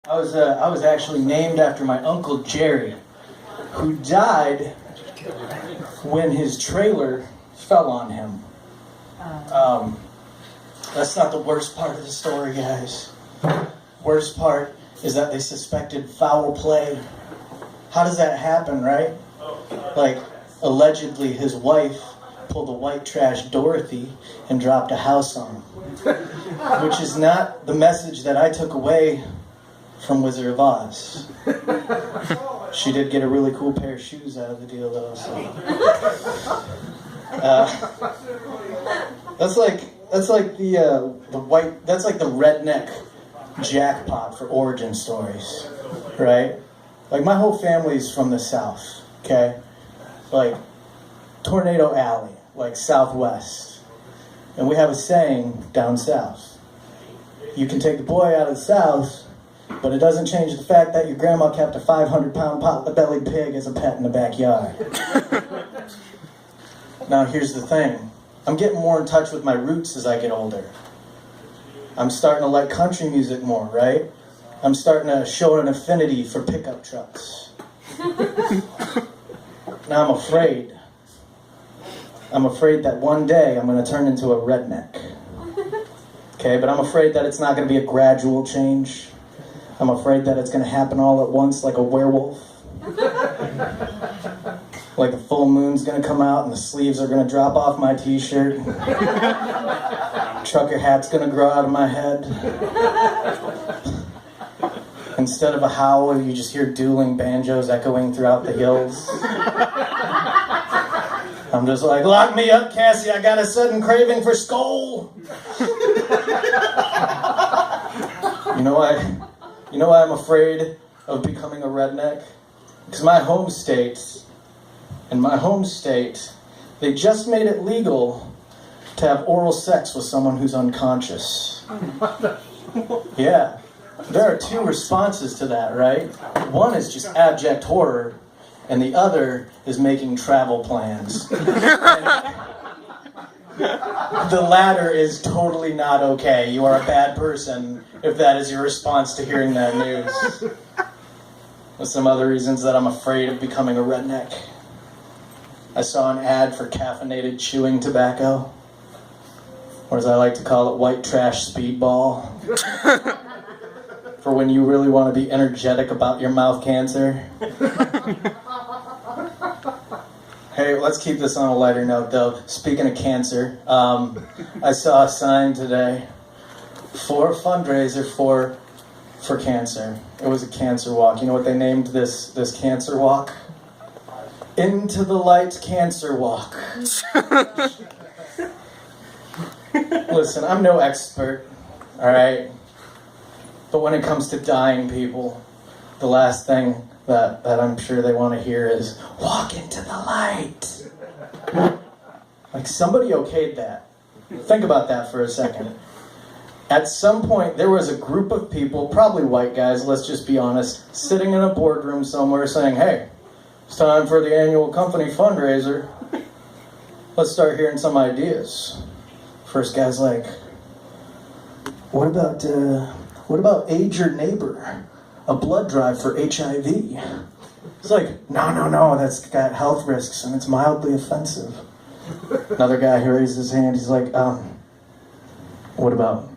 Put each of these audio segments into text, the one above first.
I was actually named after my Uncle Jerry, who died when his trailer fell on him. That's not the worst part of the story, guys. Worst part is that they suspected foul play. How does that happen, right? Like, allegedly his wife pulled a white trash Dorothy and dropped a house on him. Which is not the message that I took away from Wizard of Oz. She did get a really cool pair of shoes out of the deal, though. So. That's like the redneck jackpot for origin stories, right? Like, my whole family's from the South, okay? Like, Tornado Alley, like Southwest. And we have a saying down south. You can take the boy out of the South, but it doesn't change the fact that your grandma kept a 500-pound pot-bellied pig as a pet in the backyard. Now, here's the thing. I'm getting more in touch with my roots as I get older. I'm starting to like country music more, right? I'm starting to show an affinity for pickup trucks. Now I'm afraid. I'm afraid that one day I'm going to turn into a redneck. Okay, but I'm afraid that it's not going to be a gradual change. I'm afraid that it's going to happen all at once like a werewolf. Like the full moon's going to come out and the sleeves are going to drop off my t-shirt. Trucker hat's going to grow out of my head. Instead of a howl, you just hear dueling banjos echoing throughout the hills. I'm just like, lock me up, Cassie, I got a sudden craving for Skol. You know why I'm afraid of becoming a redneck? Because my home state, they just made it legal to have oral sex with someone who's unconscious. Yeah. There are two responses to that, right? One is just abject horror, and the other is making travel plans. The latter is totally not okay. You are a bad person if that is your response to hearing that news. With some other reasons that I'm afraid of becoming a redneck. I saw an ad for caffeinated chewing tobacco, or as I like to call it, white trash speedball. For when you really want to be energetic about your mouth cancer. Hey, let's keep this on a lighter note, though. Speaking of cancer, I saw a sign today for a fundraiser for cancer. It was a cancer walk. You know what they named this cancer walk? Into the Light Cancer Walk. Listen, I'm no expert, all right? But when it comes to dying people, the last thing that I'm sure they want to hear is, walk into the light. Like, somebody okayed that. Think about that for a second. At some point, there was a group of people, probably white guys, let's just be honest, sitting in a boardroom somewhere saying, hey, it's time for the annual company fundraiser. Let's start hearing some ideas. First guy's like, what about aid your neighbor? A blood drive for HIV. It's like, no, that's got health risks and it's mildly offensive. Another guy who raised his hand, he's like, what about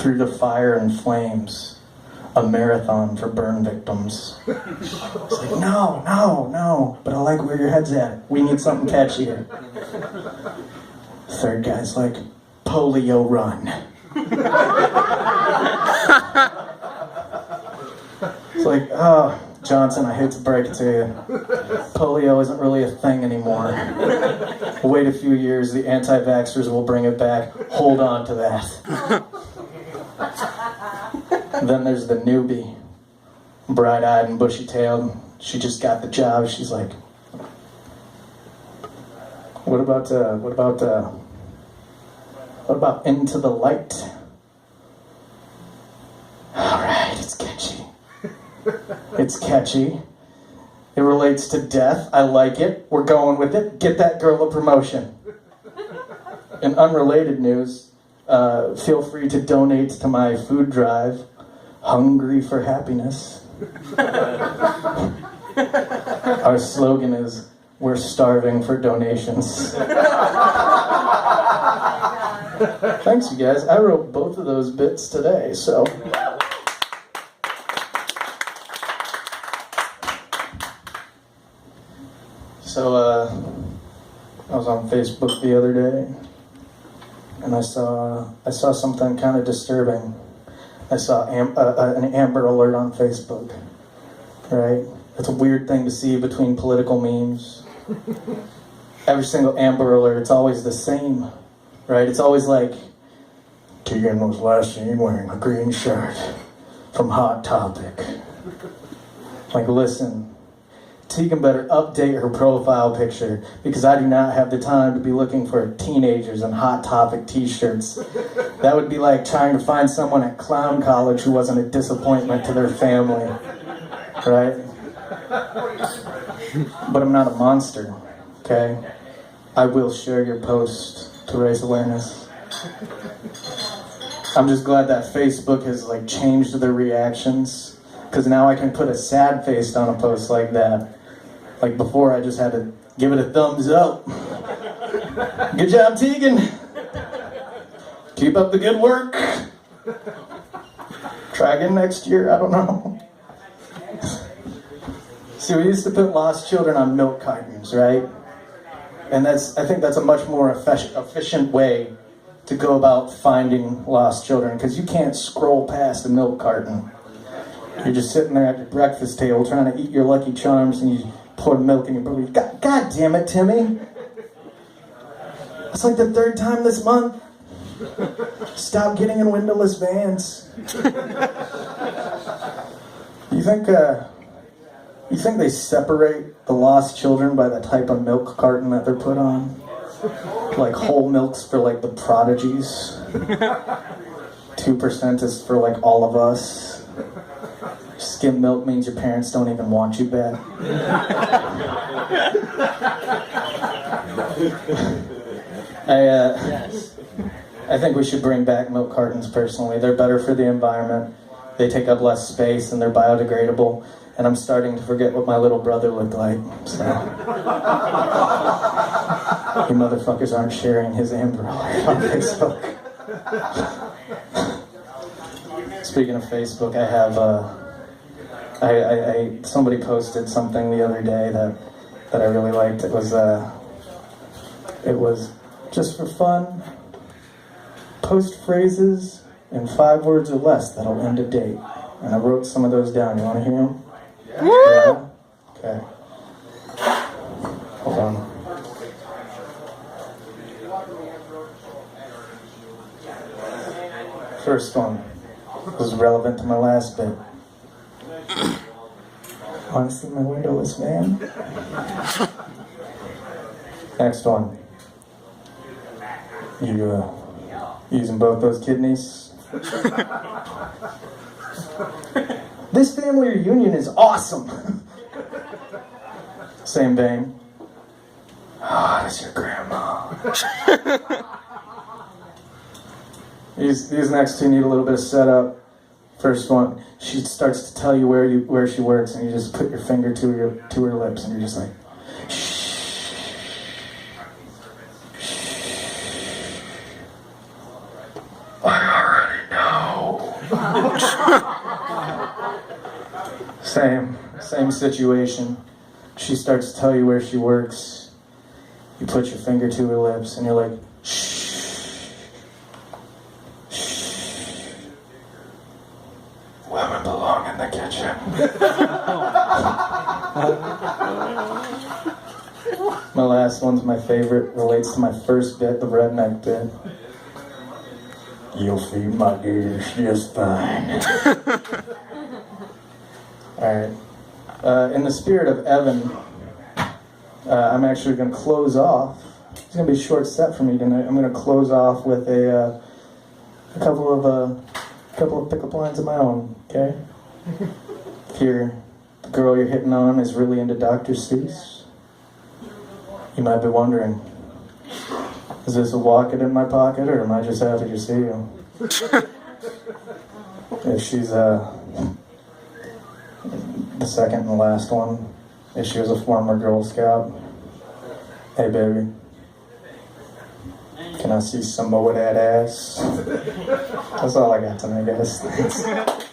Through the Fire and Flames? A marathon for burn victims. It's like, no, but I like where your head's at. We need something catchy here. Third guy's like, polio run. It's like, oh, Johnson, I hate to break it to you. Polio isn't really a thing anymore. Wait a few years, the anti-vaxxers will bring it back. Hold on to that. Then there's the newbie, bright-eyed and bushy-tailed. She just got the job. She's like, what about Into the Light? All right, it's catchy. It's catchy. It relates to death. I like it. We're going with it. Get that girl a promotion. In unrelated news, feel free to donate to my food drive. hungry for happiness. Our slogan is, we're starving for donations. Thanks, you guys. I wrote both of those bits today, so. So, I was on Facebook the other day, and I saw something kind of disturbing. I saw an Amber Alert on Facebook, right? It's a weird thing to see between political memes. Every single Amber Alert, it's always the same, right? It's always like, Tegan was last seen wearing a green shirt from Hot Topic. Like, listen, Tegan better update her profile picture, because I do not have the time to be looking for teenagers in Hot Topic t-shirts. That would be like trying to find someone at clown college who wasn't a disappointment to their family, right? But I'm not a monster, okay? I will share your post to raise awareness. I'm just glad that Facebook has like changed their reactions, because now I can put a sad face on a post like that. Like before, I just had to give it a thumbs up. Good job, Tegan. Keep up the good work. Try again next year, I don't know. See, we used to put lost children on milk cartons, right? And I think that's a much more efficient way to go about finding lost children, because you can't scroll past a milk carton. You're just sitting there at your breakfast table trying to eat your Lucky Charms, and you pour milk in your belly. God damn it, Timmy. It's like the third time this month. Stop getting in windowless vans. You think they separate the lost children by the type of milk carton that they're put on? Like whole milk's for like the prodigies. 2% is for like all of us. Skim milk means your parents don't even want you back. I think we should bring back milk cartons personally. They're better for the environment. They take up less space and they're biodegradable. And I'm starting to forget what my little brother looked like. So, you motherfuckers aren't sharing his Amber Alert on Facebook. Speaking of Facebook, I have somebody posted something the other day that I really liked. It was just for fun. Post phrases in 5 words or less that'll end a date. And I wrote some of those down. You want to hear them? Yeah? Okay. Hold on. First one was relevant to my last bit. Want to see my windowless van? Next one. You using both those kidneys? This family reunion is awesome. Same vein. Oh, that's your grandma. These next two need a little bit of setup. First one, she starts to tell you where she works, and you just put your finger to her lips, and you're just like, shh. I already know. Same situation. She starts to tell you where she works. You put your finger to her lips, and you're like, shh. Women belong in the kitchen. My last one's my favorite. Relates to my first bit, the redneck bit. You'll feed my ears just fine. Alright. In the spirit of Evan, I'm actually going to close off. It's going to be a short set for me tonight. I'm going to close off with a couple of pickup lines of my own, okay? If the girl you're hitting on is really into Dr. Seuss, you might be wondering, is this a walk it in my pocket, or am I just happy to see you? If she's the second and last one, if she was a former Girl Scout, hey baby, can I see some more of that ass? That's all I got tonight, guys. Thanks.